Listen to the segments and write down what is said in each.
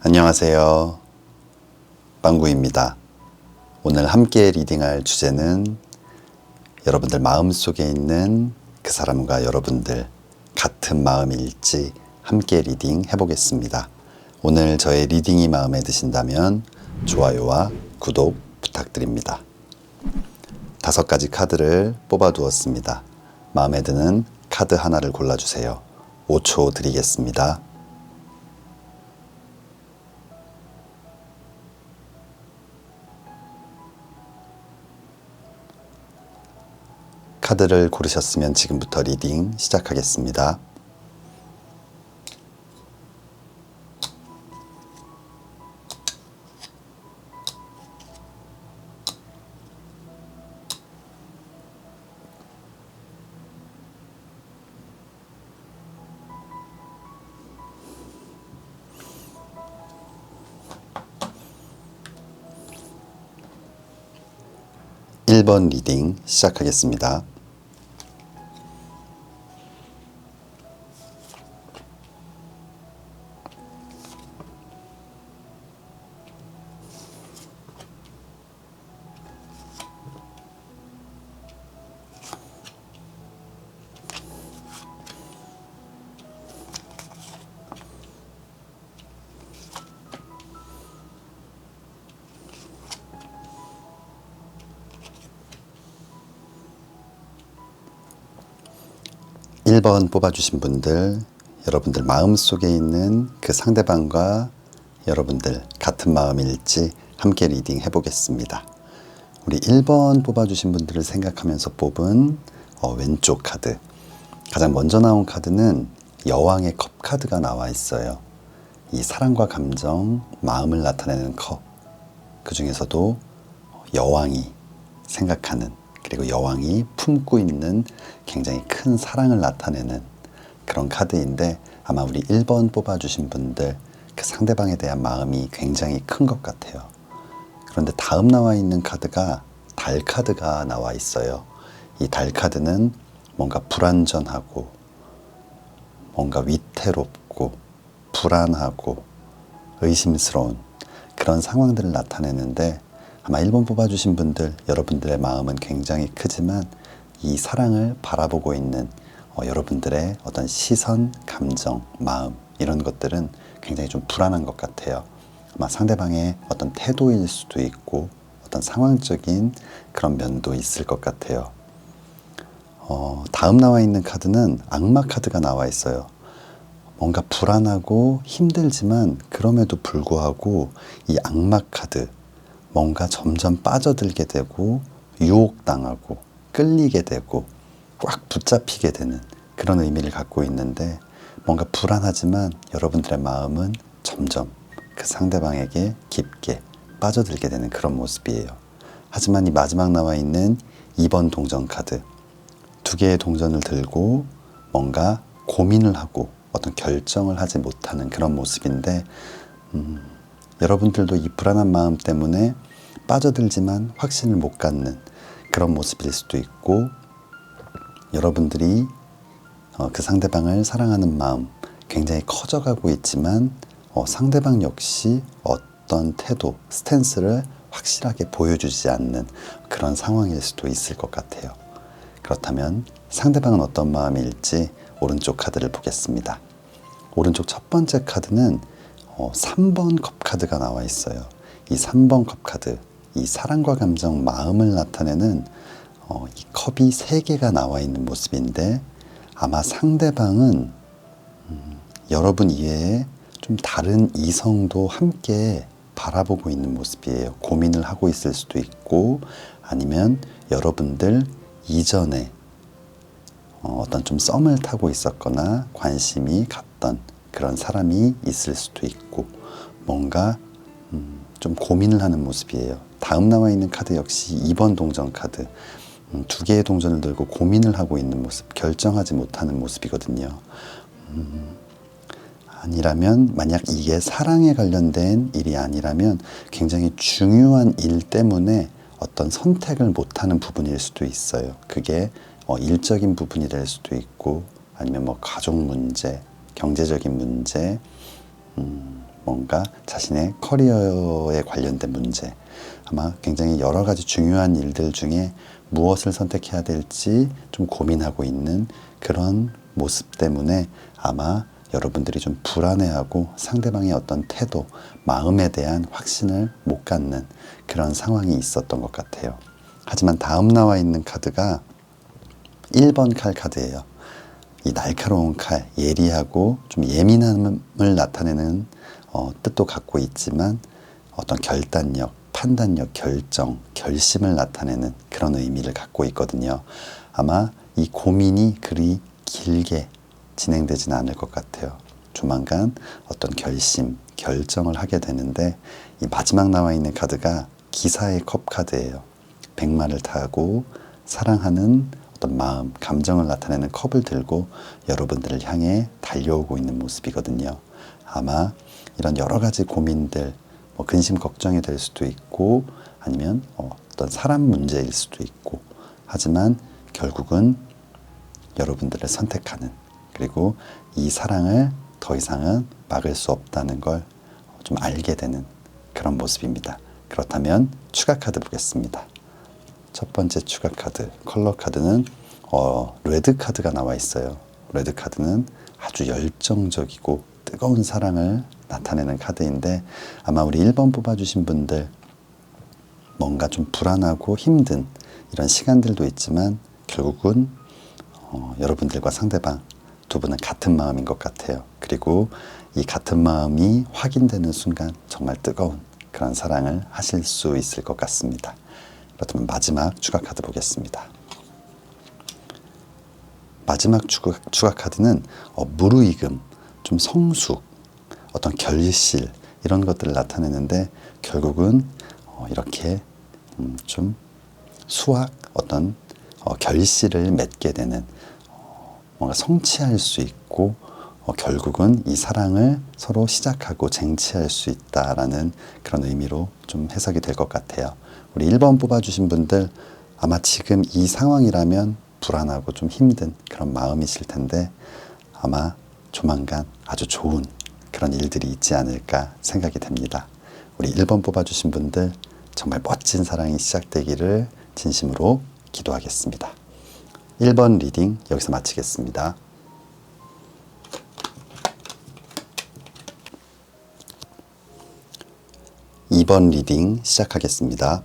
안녕하세요. 빵구입니다. 오늘 함께 리딩할 주제는 여러분들 마음속에 있는 그 사람과 여러분들 같은 마음일지 함께 리딩 해보겠습니다. 오늘 저의 리딩이 마음에 드신다면 좋아요와 구독 부탁드립니다. 5가지 카드를 뽑아 두었습니다. 마음에 드는 카드 하나를 골라주세요. 5초 드리겠습니다. 카드를 고르셨으면 지금부터 리딩 시작하겠습니다. (1번) 리딩 시작하겠습니다. (1번) 뽑아주신 분들, 여러분들 마음속에 있는 그 상대방과 여러분들 같은 마음일지 함께 리딩 해보겠습니다. 우리 1번 뽑아주신 분들을 생각하면서 뽑은 왼쪽 카드, 가장 먼저 나온 카드는 여왕의 컵 카드가 나와 있어요. 이 사랑과 감정, 마음을 나타내는 컵, 그 중에서도 여왕이 생각하는, 그리고 여왕이 품고 있는 굉장히 큰 사랑을 나타내는 그런 카드인데, 아마 우리 1번 뽑아주신 분들 그 상대방에 대한 마음이 굉장히 큰 것 같아요. 그런데 다음 나와 있는 카드가 달 카드가 나와 있어요. 이 달 카드는 뭔가 불완전하고, 뭔가 위태롭고, 불안하고, 의심스러운 그런 상황들을 나타내는데, 아마 1번 뽑아주신 분들, 여러분들의 마음은 굉장히 크지만 이 사랑을 바라보고 있는 여러분들의 어떤 시선, 감정, 마음, 이런 것들은 굉장히 좀 불안한 것 같아요. 아마 상대방의 어떤 태도일 수도 있고 어떤 상황적인 그런 면도 있을 것 같아요. 다음 나와 있는 카드는 악마 카드가 나와 있어요. 뭔가 불안하고 힘들지만 그럼에도 불구하고 이 악마 카드, 뭔가 점점 빠져들게 되고 유혹당하고 끌리게 되고 꽉 붙잡히게 되는 그런 의미를 갖고 있는데, 뭔가 불안하지만 여러분들의 마음은 점점 그 상대방에게 깊게 빠져들게 되는 그런 모습이에요. 하지만 이 마지막 나와 있는 2번 동전 카드, 2개의 동전을 들고 뭔가 고민을 하고 어떤 결정을 하지 못하는 그런 모습인데, 여러분들도 이 불안한 마음 때문에 빠져들지만 확신을 못 갖는 그런 모습일 수도 있고, 여러분들이 그 상대방을 사랑하는 마음 굉장히 커져가고 있지만 상대방 역시 어떤 태도, 스탠스를 확실하게 보여주지 않는 그런 상황일 수도 있을 것 같아요. 그렇다면 상대방은 어떤 마음일지 오른쪽 카드를 보겠습니다. 오른쪽 첫 번째 카드는 3번 컵 카드가 나와 있어요. 이 3번 컵 카드, 이 사랑과 감정, 마음을 나타내는 이 컵이 3개가 나와 있는 모습인데, 아마 상대방은 여러분 이외에 좀 다른 이성도 함께 바라보고 있는 모습이에요. 고민을 하고 있을 수도 있고, 아니면 여러분들 이전에 어떤 좀 썸을 타고 있었거나 관심이 갔던 그런 사람이 있을 수도 있고, 뭔가 좀 고민을 하는 모습이에요. 다음 나와 있는 카드 역시 2번 동전 카드, 2개의 동전을 들고 고민을 하고 있는 모습, 결정하지 못하는 모습이거든요. 아니라면, 만약 이게 사랑에 관련된 일이 아니라면 굉장히 중요한 일 때문에 어떤 선택을 못하는 부분일 수도 있어요. 그게 일적인 부분이 될 수도 있고, 아니면 뭐 가족 문제, 경제적인 문제, 뭔가 자신의 커리어에 관련된 문제, 아마 굉장히 여러 가지 중요한 일들 중에 무엇을 선택해야 될지 좀 고민하고 있는 그런 모습 때문에 아마 여러분들이 좀 불안해하고 상대방의 어떤 태도, 마음에 대한 확신을 못 갖는 그런 상황이 있었던 것 같아요. 하지만 다음 나와 있는 카드가 1번 칼 카드예요. 이 날카로운 칼, 예리하고 좀 예민함을 나타내는 뜻도 갖고 있지만 어떤 결단력, 판단력, 결정, 결심을 나타내는 그런 의미를 갖고 있거든요. 아마 이 고민이 그리 길게 진행되지는 않을 것 같아요. 조만간 어떤 결심, 결정을 하게 되는데 이 마지막 나와 있는 카드가 기사의 컵 카드예요. 백마를 타고 사랑하는 어떤 마음, 감정을 나타내는 컵을 들고 여러분들을 향해 달려오고 있는 모습이거든요. 아마 이런 여러 가지 고민들, 근심 걱정이 될 수도 있고 아니면 어떤 사람 문제일 수도 있고 하지만 결국은 여러분들을 선택하는 그리고 이 사랑을 더 이상은 막을 수 없다는 걸 좀 알게 되는 그런 모습입니다. 그렇다면 추가 카드 보겠습니다. 첫 번째 추가 카드, 컬러 카드는 레드 카드가 나와 있어요. 레드 카드는 아주 열정적이고 뜨거운 사랑을 나타내는 카드인데 아마 우리 1번 뽑아주신 분들 뭔가 좀 불안하고 힘든 이런 시간들도 있지만 결국은 여러분들과 상대방 두 분은 같은 마음인 것 같아요. 그리고 이 같은 마음이 확인되는 순간 정말 뜨거운 그런 사랑을 하실 수 있을 것 같습니다. 그렇다면 마지막 추가 카드 보겠습니다. 마지막 추가 카드는 무르익음, 좀 성숙, 어떤 결실 이런 것들을 나타내는데 결국은 이렇게 좀 수학 어떤 결실을 맺게 되는 뭔가 성취할 수 있고 결국은 이 사랑을 서로 시작하고 쟁취할 수 있다라는 그런 의미로 좀 해석이 될 것 같아요. 우리 1번 뽑아주신 분들 아마 지금 이 상황이라면 불안하고 좀 힘든 그런 마음이실 텐데 아마 조만간 아주 좋은 그런 일들이 있지 않을까 생각이 됩니다. 우리 1번 뽑아주신 분들 정말 멋진 사랑이 시작되기를 진심으로 기도하겠습니다. 1번 리딩 여기서 마치겠습니다. 2번 리딩 시작하겠습니다.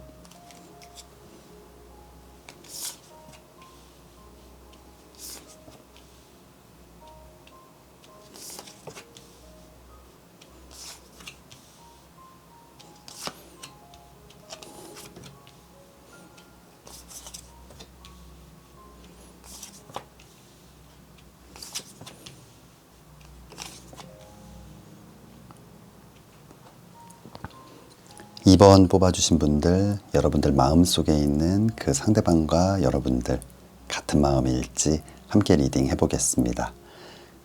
이 번 뽑아주신 분들, 여러분들 마음속에 있는 그 상대방과 여러분들 같은 마음일지 함께 리딩 해보겠습니다.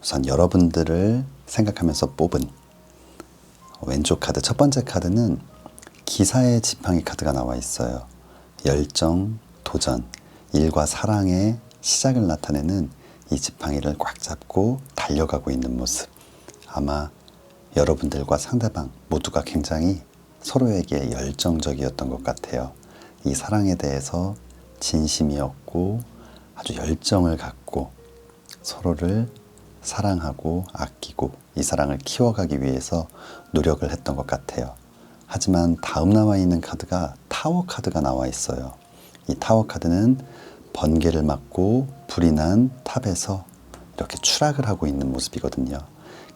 우선 여러분들을 생각하면서 뽑은 왼쪽 카드, 첫 번째 카드는 기사의 지팡이 카드가 나와 있어요. 열정, 도전, 일과 사랑의 시작을 나타내는 이 지팡이를 꽉 잡고 달려가고 있는 모습. 아마 여러분들과 상대방 모두가 굉장히 서로에게 열정적이었던 것 같아요. 이 사랑에 대해서 진심이었고 아주 열정을 갖고 서로를 사랑하고 아끼고 이 사랑을 키워가기 위해서 노력을 했던 것 같아요. 하지만 다음 나와 있는 카드가 타워 카드가 나와 있어요. 이 타워 카드는 번개를 맞고 불이 난 탑에서 이렇게 추락을 하고 있는 모습이거든요.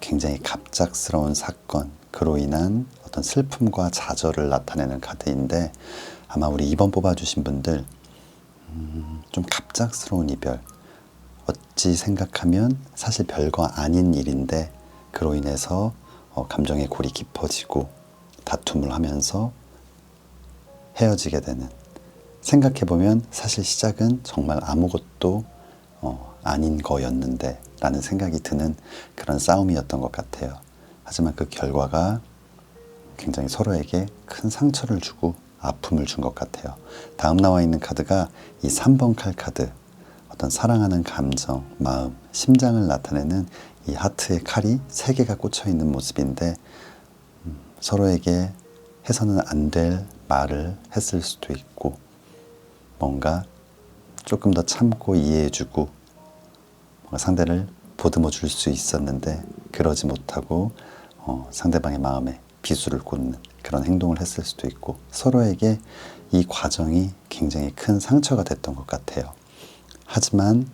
굉장히 갑작스러운 사건, 그로 인한 어떤 슬픔과 좌절을 나타내는 카드인데 아마 우리 2번 뽑아주신 분들 좀 갑작스러운 이별, 어찌 생각하면 사실 별거 아닌 일인데 그로 인해서 감정의 골이 깊어지고 다툼을 하면서 헤어지게 되는, 생각해보면 사실 시작은 정말 아무것도 아닌 거였는데 라는 생각이 드는 그런 싸움이었던 것 같아요. 하지만 그 결과가 굉장히 서로에게 큰 상처를 주고 아픔을 준 것 같아요. 다음 나와 있는 카드가 이 3번 칼 카드, 어떤 사랑하는 감정, 마음, 심장을 나타내는 이 하트의 칼이 3개가 꽂혀 있는 모습인데 서로에게 해서는 안 될 말을 했을 수도 있고, 뭔가 조금 더 참고 이해해주고 뭔가 상대를 보듬어 줄 수 있었는데 그러지 못하고 상대방의 마음에 비수를 꽂는 그런 행동을 했을 수도 있고, 서로에게 이 과정이 굉장히 큰 상처가 됐던 것 같아요. 하지만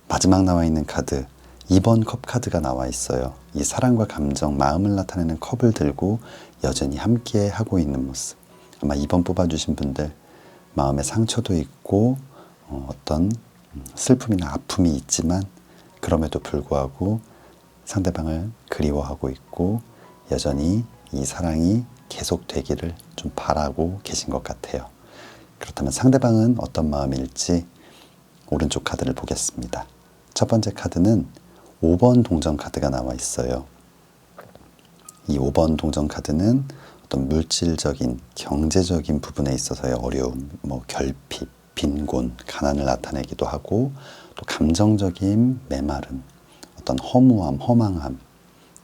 마지막 나와 있는 카드, 2번 컵 카드가 나와 있어요. 이 사랑과 감정, 마음을 나타내는 컵을 들고 여전히 함께 하고 있는 모습. 아마 2번 뽑아주신 분들 마음에 상처도 있고 어떤 슬픔이나 아픔이 있지만 그럼에도 불구하고 상대방을 그리워하고 있고 여전히 이 사랑이 계속되기를 좀 바라고 계신 것 같아요. 그렇다면 상대방은 어떤 마음일지 오른쪽 카드를 보겠습니다. 첫 번째 카드는 5번 동전 카드가 나와 있어요. 이 5번 동전 카드는 어떤 물질적인, 경제적인 부분에 있어서의 어려움, 결핍, 빈곤, 가난을 나타내기도 하고, 또 감정적인 메마름, 어떤 허무함, 허망함,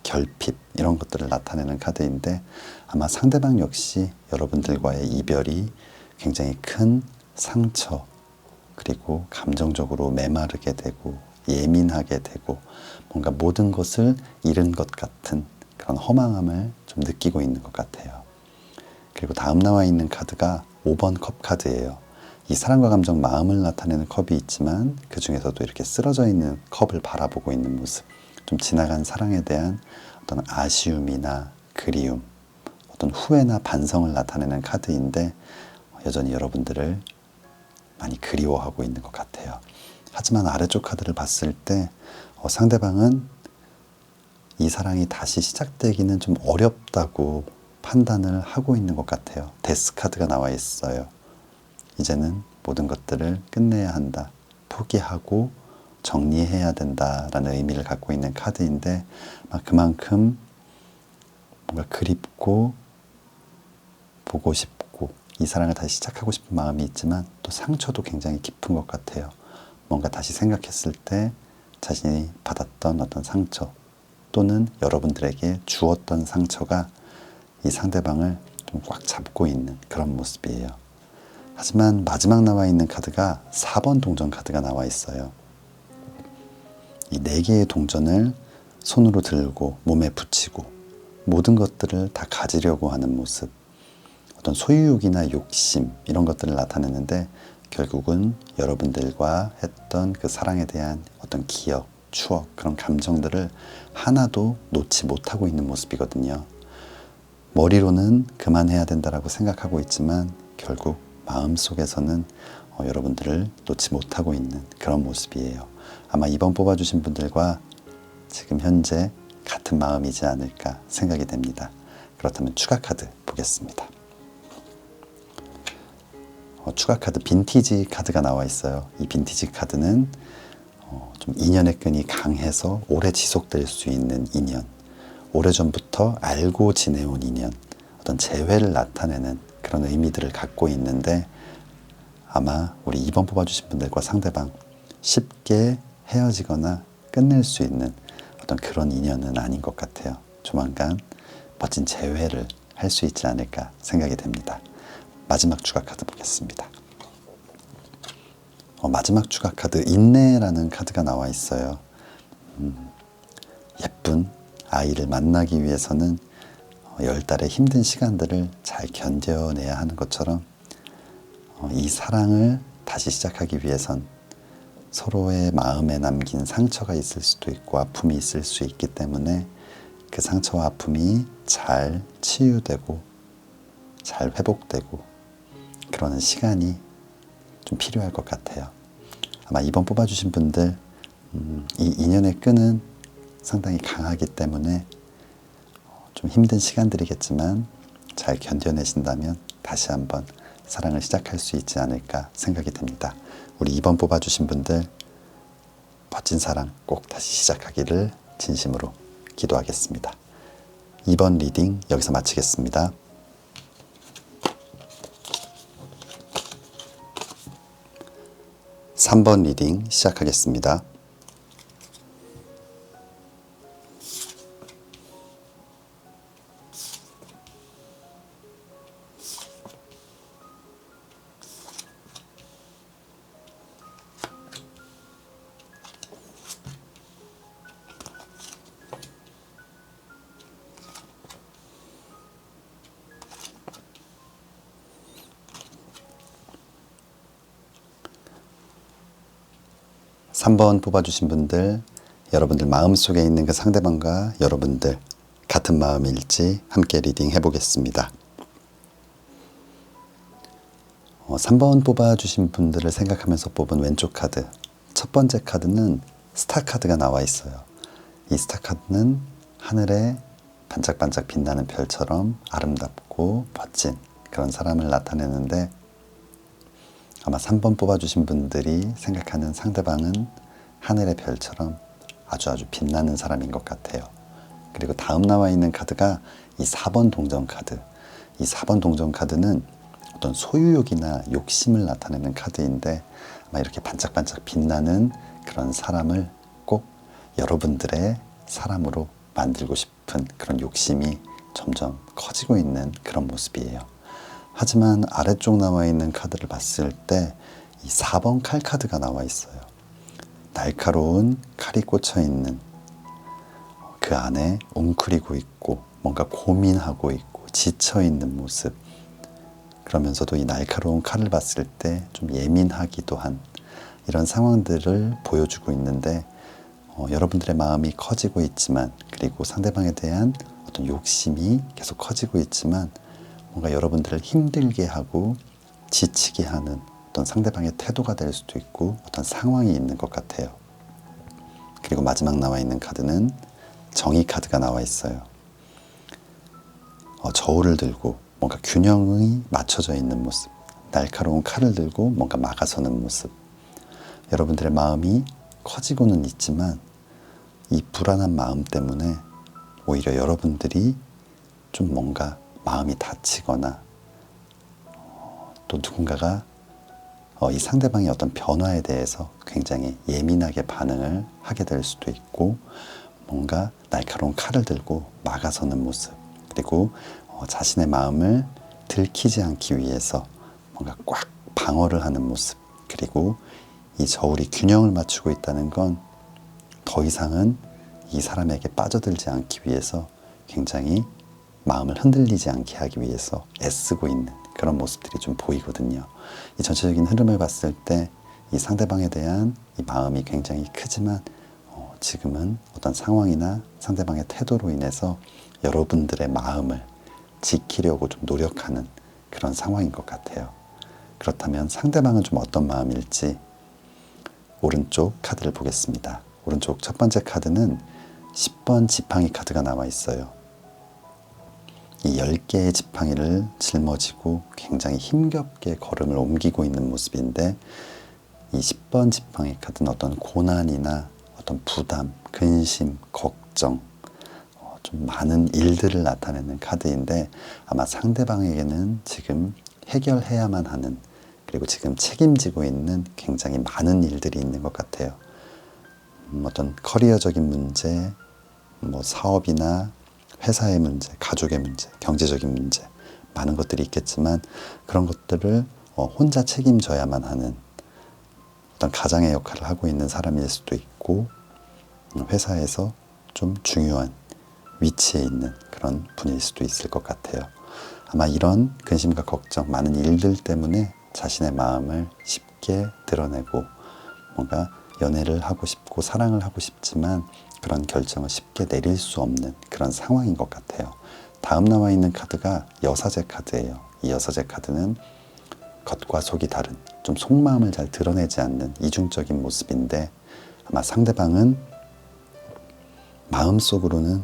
결핍 이런 것들을 나타내는 카드인데, 아마 상대방 역시 여러분들과의 이별이 굉장히 큰 상처, 그리고 감정적으로 메마르게 되고 예민하게 되고 뭔가 모든 것을 잃은 것 같은 그런 허망함을 좀 느끼고 있는 것 같아요. 그리고 다음 나와 있는 카드가 5번 컵 카드예요. 이 사랑과 감정, 마음을 나타내는 컵이 있지만 그 중에서도 이렇게 쓰러져 있는 컵을 바라보고 있는 모습, 좀 지나간 사랑에 대한 어떤 아쉬움이나 그리움, 어떤 후회나 반성을 나타내는 카드인데 여전히 여러분들을 많이 그리워하고 있는 것 같아요. 하지만 아래쪽 카드를 봤을 때 상대방은 이 사랑이 다시 시작되기는 좀 어렵다고 판단을 하고 있는 것 같아요. 데스 카드가 나와 있어요. 이제는 모든 것들을 끝내야 한다, 포기하고 정리해야 된다라는 의미를 갖고 있는 카드인데, 그만큼 뭔가 그립고 보고 싶고 이 사랑을 다시 시작하고 싶은 마음이 있지만 또 상처도 굉장히 깊은 것 같아요. 뭔가 다시 생각했을 때 자신이 받았던 어떤 상처 또는 여러분들에게 주었던 상처가 이 상대방을 좀 꽉 잡고 있는 그런 모습이에요. 하지만 마지막 나와 있는 카드가 4번 동전 카드가 나와 있어요. 이 4개의 동전을 손으로 들고 몸에 붙이고 모든 것들을 다 가지려고 하는 모습, 어떤 소유욕이나 욕심 이런 것들을 나타내는데 결국은 여러분들과 했던 그 사랑에 대한 어떤 기억, 추억, 그런 감정들을 하나도 놓지 못하고 있는 모습이거든요. 머리로는 그만해야 된다라고 생각하고 있지만 결국 마음속에서는 여러분들을 놓지 못하고 있는 그런 모습이에요. 아마 이번 뽑아주신 분들과 지금 현재 같은 마음이지 않을까 생각이 됩니다. 그렇다면 추가 카드 보겠습니다. 추가 카드 빈티지 카드가 나와 있어요. 이 빈티지 카드는 좀 인연의 끈이 강해서 오래 지속될 수 있는 인연, 오래전부터 알고 지내온 인연, 어떤 재회를 나타내는 그런 의미들을 갖고 있는데 아마 우리 2번 뽑아주신 분들과 상대방 쉽게 헤어지거나 끝낼 수 있는 어떤 그런 인연은 아닌 것 같아요. 조만간 멋진 재회를 할 수 있지 않을까 생각이 됩니다. 마지막 추가 카드 보겠습니다. 마지막 추가 카드 인내라는 카드가 나와 있어요. 예쁜 아이를 만나기 위해서는 10달의 힘든 시간들을 잘 견뎌내야 하는 것처럼 이 사랑을 다시 시작하기 위해선 서로의 마음에 남긴 상처가 있을 수도 있고 아픔이 있을 수 있기 때문에 그 상처와 아픔이 잘 치유되고 잘 회복되고 그러는 시간이 좀 필요할 것 같아요. 아마 이번 뽑아주신 분들 이 인연의 끈은 상당히 강하기 때문에 좀 힘든 시간들이겠지만 잘 견뎌내신다면 다시 한번 사랑을 시작할 수 있지 않을까 생각이 됩니다. 우리 2번 뽑아주신 분들 멋진 사랑 꼭 다시 시작하기를 진심으로 기도하겠습니다. 2번 리딩 여기서 마치겠습니다. (3번) 리딩 시작하겠습니다. 3번 뽑아주신 분들, 여러분들 마음속에 있는 그 상대방과 여러분들 같은 마음일지 함께 리딩 해보겠습니다. 3번 뽑아주신 분들을 생각하면서 뽑은 왼쪽 카드, 첫 번째 카드는 스타 카드가 나와 있어요. 이 스타 카드는 하늘에 반짝반짝 빛나는 별처럼 아름답고 멋진 그런 사람을 나타내는데, 아마 3번 뽑아주신 분들이 생각하는 상대방은 하늘의 별처럼 아주 빛나는 사람인 것 같아요. 그리고 다음 나와 있는 카드가 이 4번 동전 카드. 이 4번 동전 카드는 어떤 소유욕이나 욕심을 나타내는 카드인데, 아마 이렇게 반짝반짝 빛나는 그런 사람을 꼭 여러분들의 사람으로 만들고 싶은 그런 욕심이 점점 커지고 있는 그런 모습이에요. 하지만 아래쪽 나와 있는 카드를 봤을 때 이 4번 칼 카드가 나와 있어요. 날카로운 칼이 꽂혀 있는, 그 안에 웅크리고 있고 뭔가 고민하고 있고 지쳐 있는 모습, 그러면서도 이 날카로운 칼을 봤을 때 좀 예민하기도 한 이런 상황들을 보여주고 있는데, 여러분들의 마음이 커지고 있지만, 그리고 상대방에 대한 어떤 욕심이 계속 커지고 있지만, 뭔가 여러분들을 힘들게 하고 지치게 하는 어떤 상대방의 태도가 될 수도 있고 어떤 상황이 있는 것 같아요. 그리고 마지막 나와 있는 카드는 정의 카드가 나와 있어요. 저울을 들고 뭔가 균형이 맞춰져 있는 모습, 날카로운 칼을 들고 뭔가 막아서는 모습. 여러분들의 마음이 커지고는 있지만 이 불안한 마음 때문에 오히려 여러분들이 좀 뭔가 마음이 다치거나, 또 누군가가 이 상대방의 어떤 변화에 대해서 굉장히 예민하게 반응을 하게 될 수도 있고, 뭔가 날카로운 칼을 들고 막아서는 모습, 그리고 자신의 마음을 들키지 않기 위해서 뭔가 꽉 방어를 하는 모습. 그리고 이 저울이 균형을 맞추고 있다는 건 더 이상은 이 사람에게 빠져들지 않기 위해서 굉장히 마음을 흔들리지 않게 하기 위해서 애쓰고 있는 그런 모습들이 좀 보이거든요. 이 전체적인 흐름을 봤을 때 이 상대방에 대한 이 마음이 굉장히 크지만, 지금은 어떤 상황이나 상대방의 태도로 인해서 여러분들의 마음을 지키려고 좀 노력하는 그런 상황인 것 같아요. 그렇다면 상대방은 좀 어떤 마음일지 오른쪽 카드를 보겠습니다. 오른쪽 첫 번째 카드는 10번 지팡이 카드가 나와 있어요. 이 10개의 지팡이를 짊어지고 굉장히 힘겹게 걸음을 옮기고 있는 모습인데, 이 10번 지팡이 카드는 어떤 고난이나 어떤 부담, 근심, 걱정, 좀 많은 일들을 나타내는 카드인데, 아마 상대방에게는 지금 해결해야만 하는, 그리고 지금 책임지고 있는 굉장히 많은 일들이 있는 것 같아요. 어떤 커리어적인 문제, 사업이나 회사의 문제, 가족의 문제, 경제적인 문제, 많은 것들이 있겠지만 그런 것들을 혼자 책임져야만 하는 어떤 가장의 역할을 하고 있는 사람일 수도 있고, 회사에서 좀 중요한 위치에 있는 그런 분일 수도 있을 것 같아요. 아마 이런 근심과 걱정, 많은 일들 때문에 자신의 마음을 쉽게 드러내고, 뭔가 연애를 하고 싶고 사랑을 하고 싶지만 그런 결정을 쉽게 내릴 수 없는 그런 상황인 것 같아요. 다음 나와 있는 카드가 여사제 카드예요. 이 여사제 카드는 겉과 속이 다른, 좀 속마음을 잘 드러내지 않는 이중적인 모습인데, 아마 상대방은 마음속으로는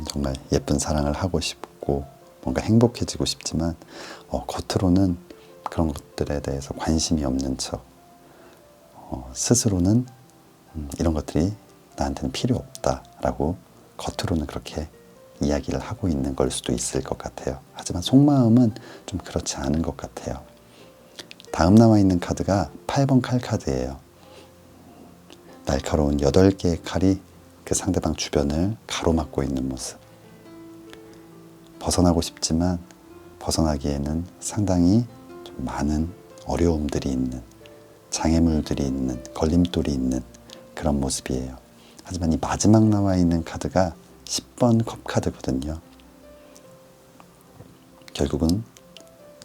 정말 예쁜 사랑을 하고 싶고 뭔가 행복해지고 싶지만, 겉으로는 그런 것들에 대해서 관심이 없는 척, 스스로는 이런 것들이 나한테는 필요 없다라고 겉으로는 그렇게 이야기를 하고 있는 걸 수도 있을 것 같아요. 하지만 속마음은 좀 그렇지 않은 것 같아요. 다음 나와 있는 카드가 8번 칼 카드예요. 날카로운 8개의 칼이 그 상대방 주변을 가로막고 있는 모습. 벗어나고 싶지만 벗어나기에는 상당히 좀 많은 어려움들이 있는, 장애물들이 있는, 걸림돌이 있는 그런 모습이에요. 하지만 이 마지막 나와 있는 카드가 10번 컵 카드거든요. 결국은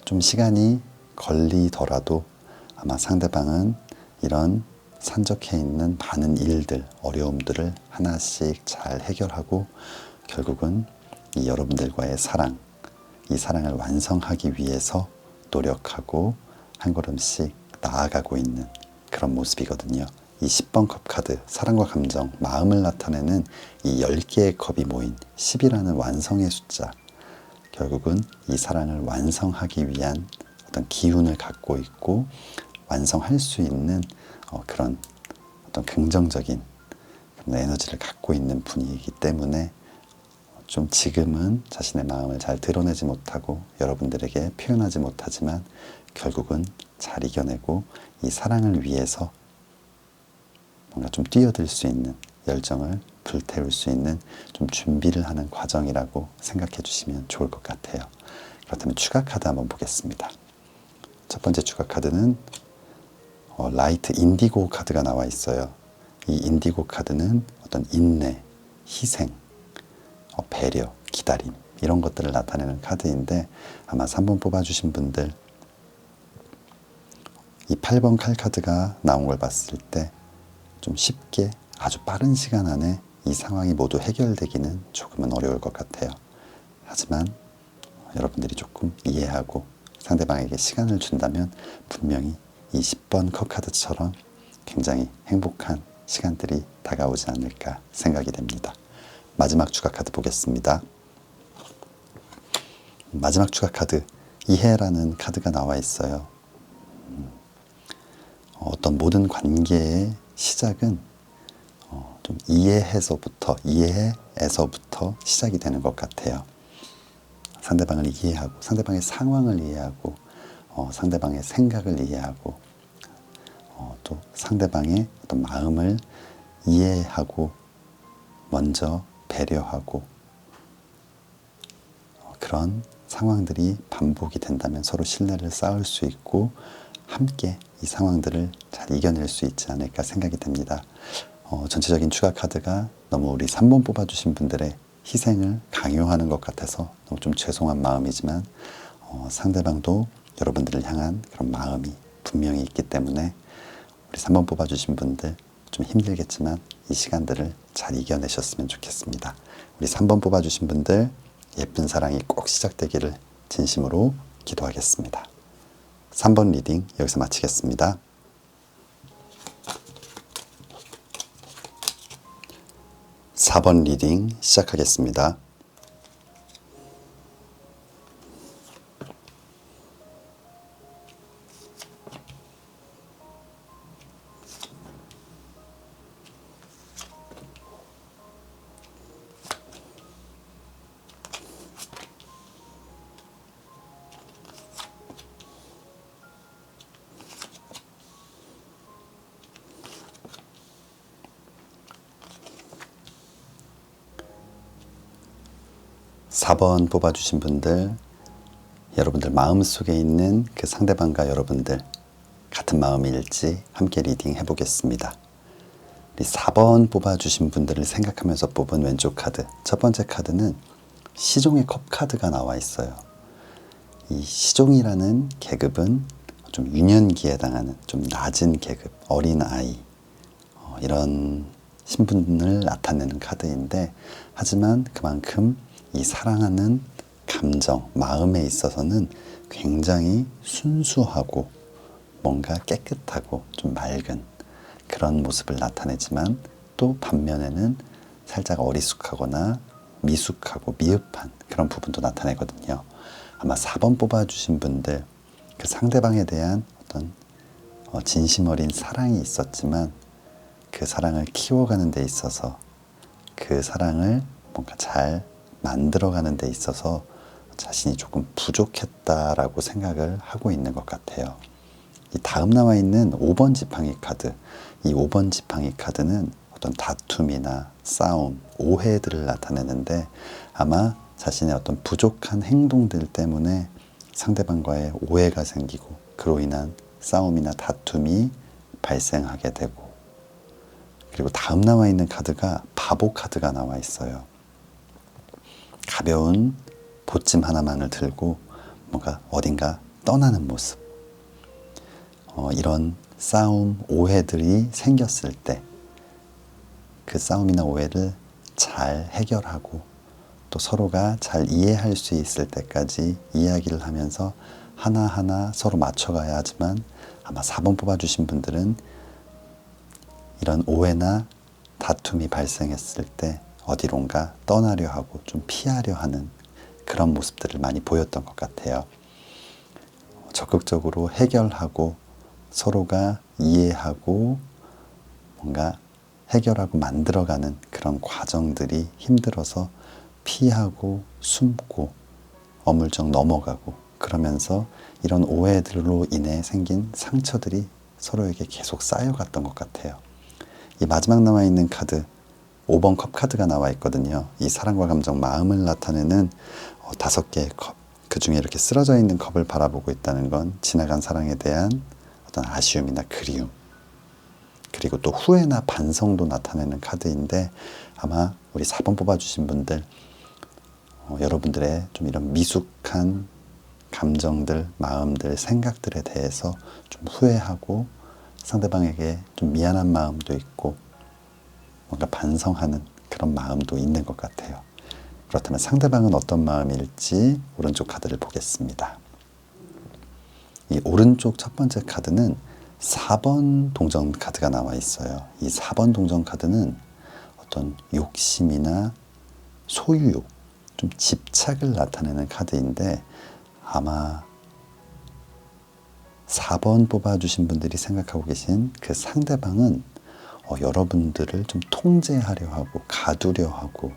좀 시간이 걸리더라도 아마 상대방은 이런 산적해 있는 많은 일들, 어려움들을 하나씩 잘 해결하고 결국은 이 여러분들과의 사랑, 이 사랑을 완성하기 위해서 노력하고 한 걸음씩 나아가고 있는 그런 모습이거든요. 이 10번 컵 카드, 사랑과 감정, 마음을 나타내는 이 10개의 컵이 모인 10이라는 완성의 숫자. 결국은 이 사랑을 완성하기 위한 어떤 기운을 갖고 있고 완성할 수 있는 그런 어떤 긍정적인 그런 에너지를 갖고 있는 분이기 때문에 좀 지금은 자신의 마음을 잘 드러내지 못하고 여러분들에게 표현하지 못하지만 결국은 잘 이겨내고 이 사랑을 위해서 뭔가 좀 뛰어들 수 있는 열정을 불태울 수 있는 좀 준비를 하는 과정이라고 생각해 주시면 좋을 것 같아요. 그렇다면 추가 카드 한번 보겠습니다. 첫 번째 추가 카드는 라이트 인디고 카드가 나와 있어요. 이 인디고 카드는 어떤 인내, 희생, 배려, 기다림 이런 것들을 나타내는 카드인데 아마 3번 뽑아주신 분들 이 8번 칼 카드가 나온 걸 봤을 때 좀 쉽게 아주 빠른 시간 안에 이 상황이 모두 해결되기는 조금은 어려울 것 같아요. 하지만 여러분들이 조금 이해하고 상대방에게 시간을 준다면 분명히 이 10번 컵 카드처럼 굉장히 행복한 시간들이 다가오지 않을까 생각이 됩니다. 마지막 추가 카드 보겠습니다. 마지막 추가 카드 이해라는 카드가 나와 있어요. 어떤 모든 관계의 시작은 좀 이해에서부터 시작이 되는 것 같아요. 상대방을 이해하고 상대방의 상황을 이해하고 상대방의 생각을 이해하고 또 상대방의 어떤 마음을 이해하고 먼저 배려하고 그런 상황들이 반복이 된다면 서로 신뢰를 쌓을 수 있고 함께 이 상황들을 잘 이겨낼 수 있지 않을까 생각이 됩니다. 전체적인 추가 카드가 너무 우리 3번 뽑아주신 분들의 희생을 강요하는 것 같아서 너무 좀 죄송한 마음이지만 상대방도 여러분들을 향한 그런 마음이 분명히 있기 때문에 우리 3번 뽑아주신 분들 좀 힘들겠지만 이 시간들을 잘 이겨내셨으면 좋겠습니다. 우리 3번 뽑아주신 분들 예쁜 사랑이 꼭 시작되기를 진심으로 기도하겠습니다. 3번 리딩 여기서 마치겠습니다. 4번 리딩 시작하겠습니다. 사 번 뽑아주신 분들, 여러분들 마음속에 있는 그 상대방과 여러분들 같은 마음일지 함께 리딩 해보겠습니다. 4번 뽑아주신 분들을 생각하면서 뽑은 왼쪽 카드, 첫 번째 카드는 시종의 컵 카드가 나와 있어요. 이 시종이라는 계급은 좀 유년기에 해당하는 좀 낮은 계급, 어린 아이 이런 신분을 나타내는 카드인데 하지만 그만큼 이 사랑하는 감정, 마음에 있어서는 굉장히 순수하고 뭔가 깨끗하고 좀 맑은 그런 모습을 나타내지만 또 반면에는 살짝 어리숙하거나 미숙하고 미흡한 그런 부분도 나타내거든요. 아마 4번 뽑아주신 분들 그 상대방에 대한 어떤 진심 어린 사랑이 있었지만 그 사랑을 키워가는 데 있어서 그 사랑을 뭔가 잘 만들어가는 데 있어서 자신이 조금 부족했다라고 생각을 하고 있는 것 같아요. 이 다음 나와 있는 5번 지팡이 카드, 이 5번 지팡이 카드는 어떤 다툼이나 싸움, 오해들을 나타내는데 아마 자신의 어떤 부족한 행동들 때문에 상대방과의 오해가 생기고 그로 인한 싸움이나 다툼이 발생하게 되고 그리고 다음 나와 있는 카드가 바보 카드가 나와 있어요. 가벼운 보찜 하나만을 들고 뭔가 어딘가 떠나는 모습 이런 싸움, 오해들이 생겼을 때 그 싸움이나 오해를 잘 해결하고 또 서로가 잘 이해할 수 있을 때까지 이야기를 하면서 하나하나 서로 맞춰가야 하지만 아마 4번 뽑아주신 분들은 이런 오해나 다툼이 발생했을 때 어디론가 떠나려 하고 좀 피하려 하는 그런 모습들을 많이 보였던 것 같아요. 적극적으로 해결하고 서로가 이해하고 뭔가 해결하고 만들어가는 그런 과정들이 힘들어서 피하고 숨고 어물쩍 넘어가고 그러면서 이런 오해들로 인해 생긴 상처들이 서로에게 계속 쌓여갔던 것 같아요. 이 마지막 나와 있는 카드 5번 컵 카드가 나와 있거든요. 이 사랑과 감정, 마음을 나타내는 5개의 컵, 그 중에 이렇게 쓰러져 있는 컵을 바라보고 있다는 건 지나간 사랑에 대한 어떤 아쉬움이나 그리움, 그리고 또 후회나 반성도 나타내는 카드인데 아마 우리 4번 뽑아주신 분들 여러분들의 좀 이런 미숙한 감정들, 마음들, 생각들에 대해서 좀 후회하고 상대방에게 좀 미안한 마음도 있고 뭔가 반성하는 그런 마음도 있는 것 같아요. 그렇다면 상대방은 어떤 마음일지 오른쪽 카드를 보겠습니다. 이 오른쪽 첫 번째 카드는 4번 동전 카드가 나와 있어요. 이 4번 동전 카드는 어떤 욕심이나 소유욕, 좀 집착을 나타내는 카드인데 아마 4번 뽑아주신 분들이 생각하고 계신 그 상대방은 여러분들을 좀 통제하려 하고 가두려 하고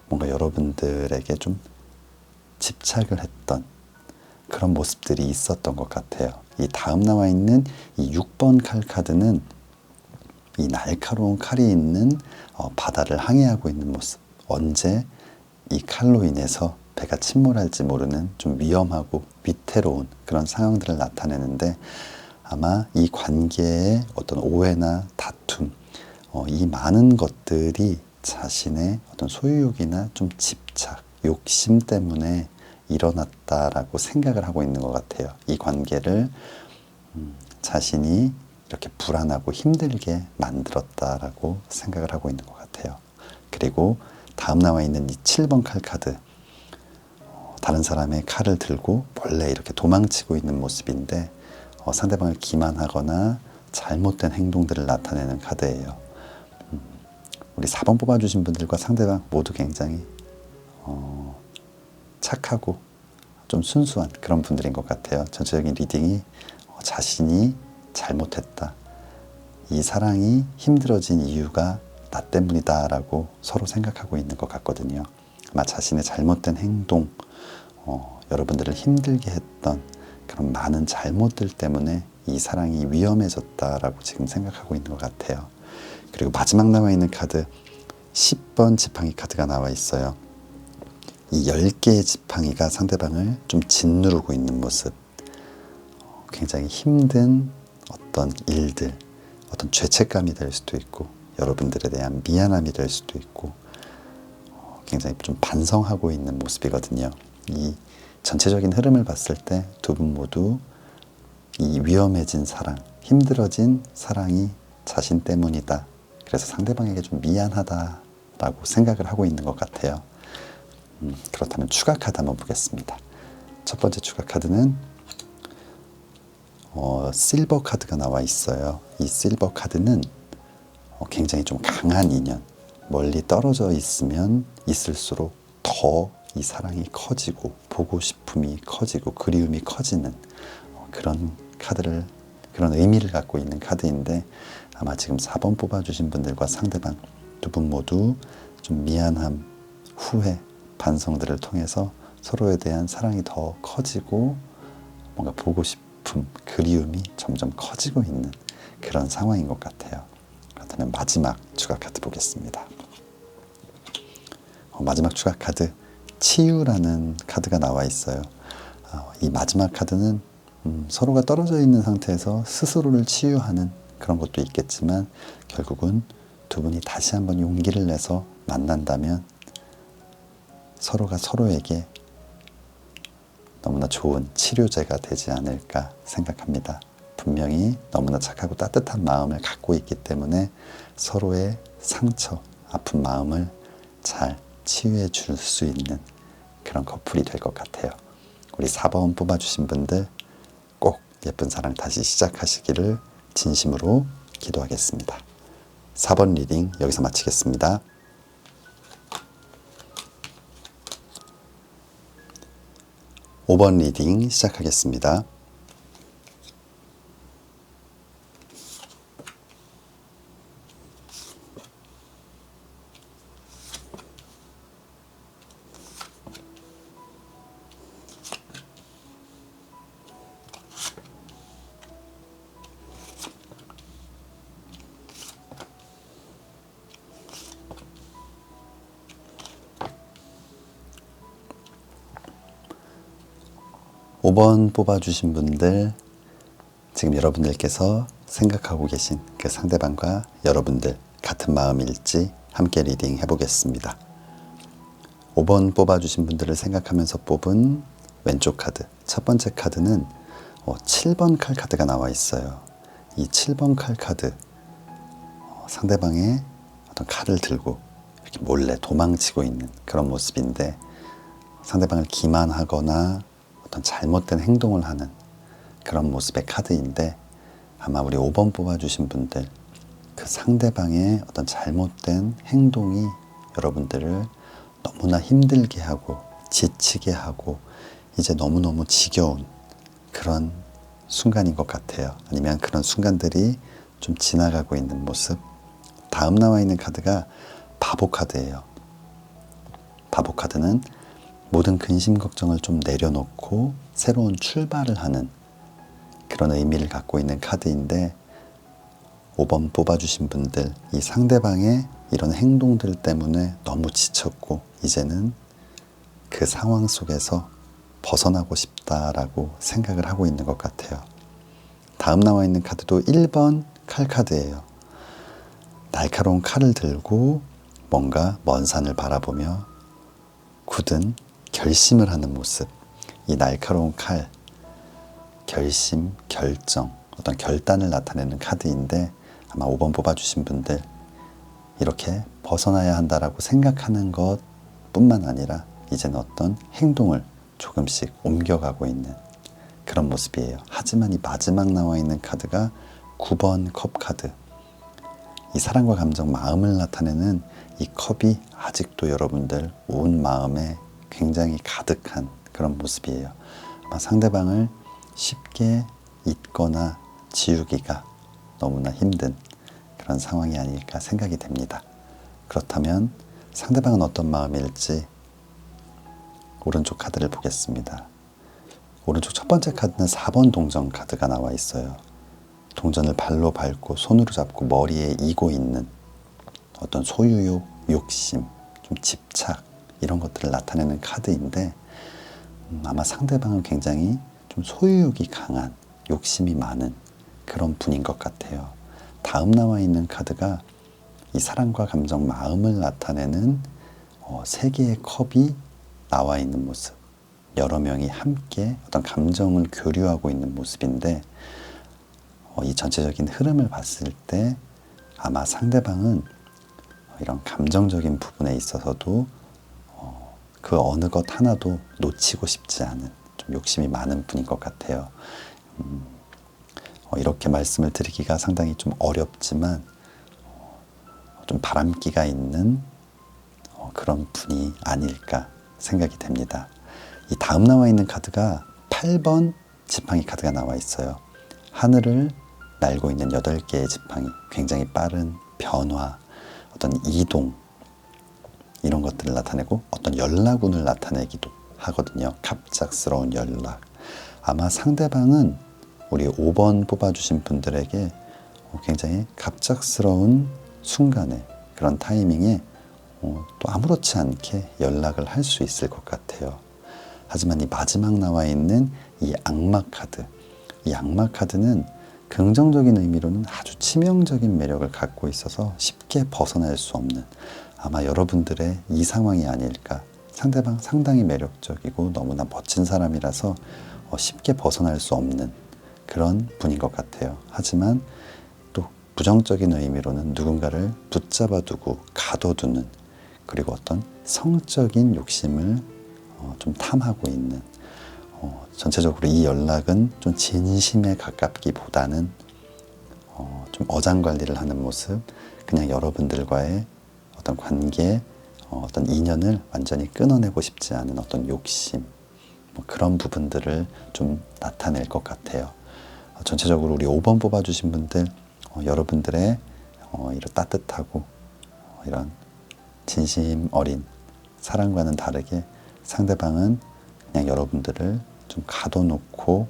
뭔가 여러분들에게 좀 집착을 했던 그런 모습들이 있었던 것 같아요. 이 다음 나와 있는 이 6번 칼 카드는 이 날카로운 칼이 있는 바다를 항해하고 있는 모습. 언제 이 칼로 인해서 배가 침몰할지 모르는 좀 위험하고 위태로운 그런 상황들을 나타내는데 아마 이 관계의 어떤 오해나 다툼, 이 많은 것들이 자신의 어떤 소유욕이나 좀 집착, 욕심 때문에 일어났다라고 생각을 하고 있는 것 같아요. 이 관계를 자신이 이렇게 불안하고 힘들게 만들었다라고 생각을 하고 있는 것 같아요. 그리고 다음 나와 있는 이 7번 칼 카드, 다른 사람의 칼을 들고 몰래 이렇게 도망치고 있는 모습인데 상대방을 기만하거나 잘못된 행동들을 나타내는 카드예요. 우리 4번 뽑아주신 분들과 상대방 모두 굉장히 착하고 좀 순수한 그런 분들인 것 같아요. 전체적인 리딩이 자신이 잘못했다. 이 사랑이 힘들어진 이유가 나 때문이다 라고 서로 생각하고 있는 것 같거든요. 아마 자신의 잘못된 행동, 여러분들을 힘들게 했던 그런 많은 잘못들 때문에 이 사랑이 위험해졌다라고 지금 생각하고 있는 것 같아요. 그리고 마지막 나와 있는 카드 10번 지팡이 카드가 나와 있어요. 이 10개의 지팡이가 상대방을 좀 짓누르고 있는 모습, 굉장히 힘든 어떤 일들, 어떤 죄책감이 될 수도 있고 여러분들에 대한 미안함이 될 수도 있고 굉장히 좀 반성하고 있는 모습이거든요. 이 전체적인 흐름을 봤을 때 두 분 모두 이 위험해진 사랑, 힘들어진 사랑이 자신 때문이다. 그래서 상대방에게 좀 미안하다라고 생각을 하고 있는 것 같아요. 그렇다면 추가 카드 한번 보겠습니다. 첫 번째 추가 카드는 실버 카드가 나와 있어요. 이 실버 카드는 굉장히 좀 강한 인연, 멀리 떨어져 있으면 있을수록 더 이 사랑이 커지고 보고 싶음이 커지고 그리움이 커지는 그런 카드를, 그런 의미를 갖고 있는 카드인데 아마 지금 4번 뽑아주신 분들과 상대방 두 분 모두 좀 미안함, 후회, 반성들을 통해서 서로에 대한 사랑이 더 커지고 뭔가 보고 싶음, 그리움이 점점 커지고 있는 그런 상황인 것 같아요. 그렇다면 마지막 추가 카드 보겠습니다. 마지막 추가 카드 치유라는 카드가 나와 있어요. 이 마지막 카드는 서로가 떨어져 있는 상태에서 스스로를 치유하는 그런 것도 있겠지만 결국은 두 분이 다시 한번 용기를 내서 만난다면 서로가 서로에게 너무나 좋은 치료제가 되지 않을까 생각합니다. 분명히 너무나 착하고 따뜻한 마음을 갖고 있기 때문에 서로의 상처, 아픈 마음을 잘 치유해 줄 수 있는 그런 커플이 될 것 같아요. 우리 4번 뽑아주신 분들 꼭 예쁜 사랑 다시 시작하시기를 진심으로 기도하겠습니다. 4번 리딩 여기서 마치겠습니다. 5번 리딩 시작하겠습니다. 5번 뽑아주신 분들, 지금 여러분들께서 생각하고 계신 그 상대방과 여러분들 같은 마음일지 함께 리딩 해보겠습니다. 5번 뽑아주신 분들을 생각하면서 뽑은 왼쪽 카드, 첫 번째 카드는 7번 칼 카드가 나와 있어요. 이 7번 칼 카드, 상대방의 어떤 칼을 들고 이렇게 몰래 도망치고 있는 그런 모습인데, 상대방을 기만하거나 어떤 잘못된 행동을 하는 그런 모습의 카드인데, 아마 우리 5번 뽑아주신 분들, 그 상대방의 어떤 잘못된 행동이 여러분들을 너무나 힘들게 하고 지치게 하고 이제 너무너무 지겨운 그런 순간인 것 같아요. 아니면 그런 순간들이 좀 지나가고 있는 모습. 다음 나와 있는 카드가 바보 카드예요. 바보 카드는 모든 근심 걱정을 좀 내려놓고 새로운 출발을 하는 그런 의미를 갖고 있는 카드인데, 5번 뽑아주신 분들, 이 상대방의 이런 행동들 때문에 너무 지쳤고 이제는 그 상황 속에서 벗어나고 싶다라고 생각을 하고 있는 것 같아요. 다음 나와 있는 카드도 1번 칼 카드예요. 날카로운 칼을 들고 뭔가 먼 산을 바라보며 굳은 결심을 하는 모습. 이 날카로운 칼, 결심, 결정, 어떤 결단을 나타내는 카드인데, 아마 5번 뽑아주신 분들 이렇게 벗어나야 한다라고 생각하는 것 뿐만 아니라 이제는 어떤 행동을 조금씩 옮겨가고 있는 그런 모습이에요. 하지만 이 마지막 나와 있는 카드가 9번 컵 카드. 이 사랑과 감정, 마음을 나타내는 이 컵이 아직도 여러분들 온 마음에 굉장히 가득한 그런 모습이에요. 아마 상대방을 쉽게 잊거나 지우기가 너무나 힘든 그런 상황이 아닐까 생각이 됩니다. 그렇다면 상대방은 어떤 마음일지 오른쪽 카드를 보겠습니다. 오른쪽 첫 번째 카드는 4번 동전 카드가 나와 있어요. 동전을 발로 밟고 손으로 잡고 머리에 이고 있는 어떤 소유욕, 욕심, 좀 집착 이런 것들을 나타내는 카드인데, 아마 상대방은 굉장히 좀 소유욕이 강한, 욕심이 많은 그런 분인 것 같아요. 다음 나와 있는 카드가 이 사랑과 감정, 마음을 나타내는 3개의 컵이 나와 있는 모습. 여러 명이 함께 어떤 감정을 교류하고 있는 모습인데, 이 전체적인 흐름을 봤을 때 아마 상대방은 이런 감정적인 부분에 있어서도 그 어느 것 하나도 놓치고 싶지 않은 좀 욕심이 많은 분인 것 같아요. 이렇게 말씀을 드리기가 상당히 좀 어렵지만 좀 바람기가 있는 그런 분이 아닐까 생각이 됩니다. 이 다음 나와 있는 카드가 8번 지팡이 카드가 나와 있어요. 하늘을 날고 있는 8개의 지팡이, 굉장히 빠른 변화, 어떤 이동 이런 것들을 나타내고 어떤 연락운을 나타내기도 하거든요. 갑작스러운 연락. 아마 상대방은 우리 5번 뽑아주신 분들에게 굉장히 갑작스러운 순간에, 그런 타이밍에 또 아무렇지 않게 연락을 할 수 있을 것 같아요. 하지만 이 마지막 나와 있는 이 악마 카드, 이 악마 카드는 긍정적인 의미로는 아주 치명적인 매력을 갖고 있어서 쉽게 벗어날 수 없는, 아마 여러분들의 이 상황이 아닐까. 상대방 상당히 매력적이고 너무나 멋진 사람이라서 쉽게 벗어날 수 없는 그런 분인 것 같아요. 하지만 또 부정적인 의미로는 누군가를 붙잡아 두고 가둬두는, 그리고 어떤 성적인 욕심을 좀 탐하고 있는, 전체적으로 이 연락은 좀 진심에 가깝기보다는 좀 어장관리를 하는 모습, 그냥 여러분들과의 어떤 관계, 어떤 인연을 완전히 끊어내고 싶지 않은 어떤 욕심, 그런 부분들을 좀 나타낼 것 같아요. 전체적으로 우리 5번 뽑아주신 분들, 여러분들의 이런 따뜻하고 이런 진심 어린 사랑과는 다르게 상대방은 그냥 여러분들을 좀 가둬놓고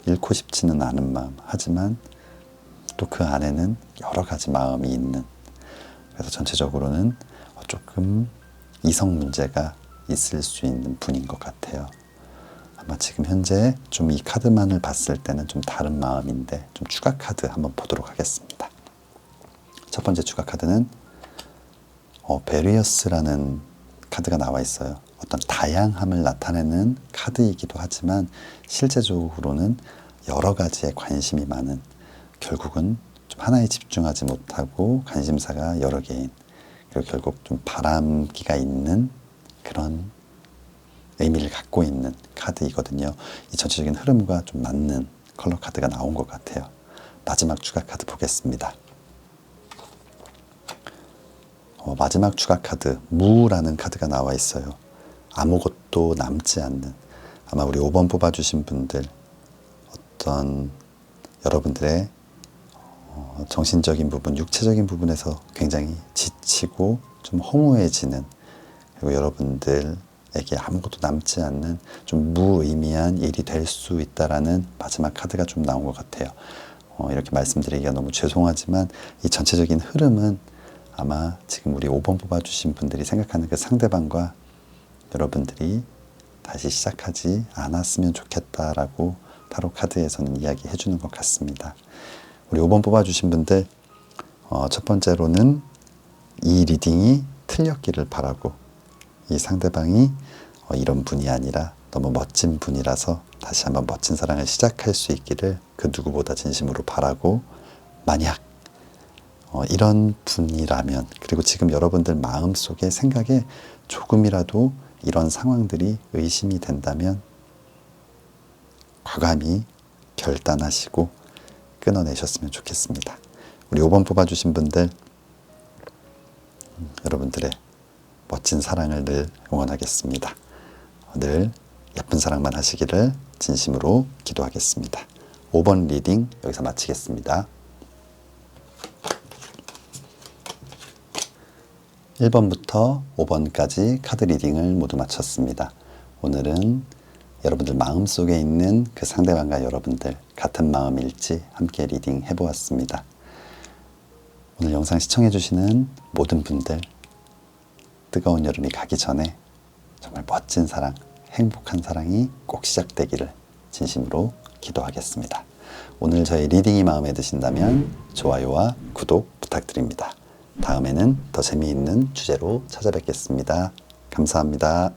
잃고 싶지는 않은 마음, 하지만 또 그 안에는 여러 가지 마음이 있는, 그래서 전체적으로는 조금 이성 문제가 있을 수 있는 분인 것 같아요. 아마 지금 현재 좀 이 카드만을 봤을 때는 좀 다른 마음인데, 좀 추가 카드 한번 보도록 하겠습니다. 첫 번째 추가 카드는 베리어스라는 카드가 나와 있어요. 어떤 다양함을 나타내는 카드이기도 하지만 실제적으로는 여러 가지에 관심이 많은, 결국은 좀 하나에 집중하지 못하고 관심사가 여러 개인, 그리고 결국 좀 바람기가 있는 그런 의미를 갖고 있는 카드이거든요. 이 전체적인 흐름과 좀 맞는 컬러 카드가 나온 것 같아요. 마지막 추가 카드 보겠습니다. 마지막 추가 카드 무라는 카드가 나와 있어요. 아무것도 남지 않는, 아마 우리 5번 뽑아주신 분들, 어떤 여러분들의 정신적인 부분, 육체적인 부분에서 굉장히 지치고 좀 허무해지는, 그리고 여러분들에게 아무것도 남지 않는 좀 무의미한 일이 될 수 있다라는 마지막 카드가 좀 나온 것 같아요. 이렇게 말씀드리기가 너무 죄송하지만 이 전체적인 흐름은 아마 지금 우리 5번 뽑아주신 분들이 생각하는 그 상대방과 여러분들이 다시 시작하지 않았으면 좋겠다라고 타로 카드에서는 이야기해 주는 것 같습니다. 우리 5번 뽑아주신 분들, 첫 번째로는 이 리딩이 틀렸기를 바라고, 이 상대방이 이런 분이 아니라 너무 멋진 분이라서 다시 한번 멋진 사랑을 시작할 수 있기를 그 누구보다 진심으로 바라고, 만약 이런 분이라면, 그리고 지금 여러분들 마음속에 생각에 조금이라도 이런 상황들이 의심이 된다면 과감히 결단하시고 끊어내셨으면 좋겠습니다. 우리 5번 뽑아주신 분들, 여러분들의 멋진 사랑을 늘 응원하겠습니다. 늘 예쁜 사랑만 하시기를 진심으로 기도하겠습니다. 5번 리딩 여기서 마치겠습니다. 1번부터 5번까지 카드 리딩을 모두 마쳤습니다. 오늘은 여러분들 마음속에 있는 그 상대방과 여러분들 같은 마음일지 함께 리딩 해보았습니다. 오늘 영상 시청해주시는 모든 분들, 뜨거운 여름이 가기 전에 정말 멋진 사랑, 행복한 사랑이 꼭 시작되기를 진심으로 기도하겠습니다. 오늘 저희 리딩이 마음에 드신다면 좋아요와 구독 부탁드립니다. 다음에는 더 재미있는 주제로 찾아뵙겠습니다. 감사합니다.